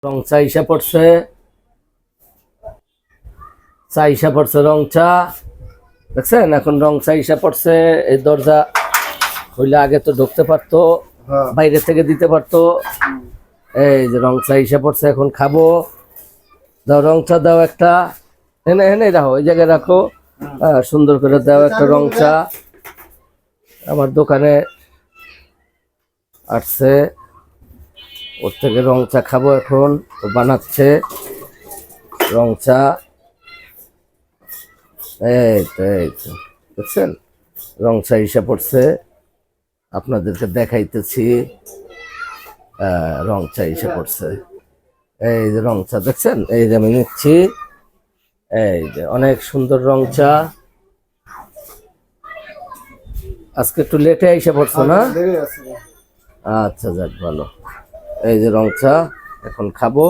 রং চা ইসা পড়ছে, চা ইসা পড়ছে, রং চা দেখছেন। এখন রং চা ইসা পড়ছে। এই দরজা হইলে আগে তো ঢুকতে পারতো, বাইরে থেকে দিতে পারতো। এই যে রং চা ইসা পড়ছে, এখন খাবো। দাও রং চা দাও একটা, এনে এনে রাখো, ওই জায়গায় রাখো। সুন্দর করে দাও একটা রং চা। আমার দোকানে আসছে, ওর থেকে রং চা খাবো। এখন তো বানাচ্ছে রং চা। এই তো দেখছেন, রং চা ইসা পড়ছে, আপনাদেরকে দেখাইতেছি। রং চা ইসা পড়ছে, এই যে রং চা দেখছেন, এই যে আমি নিচ্ছি। এই যে অনেক সুন্দর রং চা। আজকে একটু লেটে এসে পড়ছো না? আচ্ছা যাক ভালো। এই যে রং চা এখন খাবো।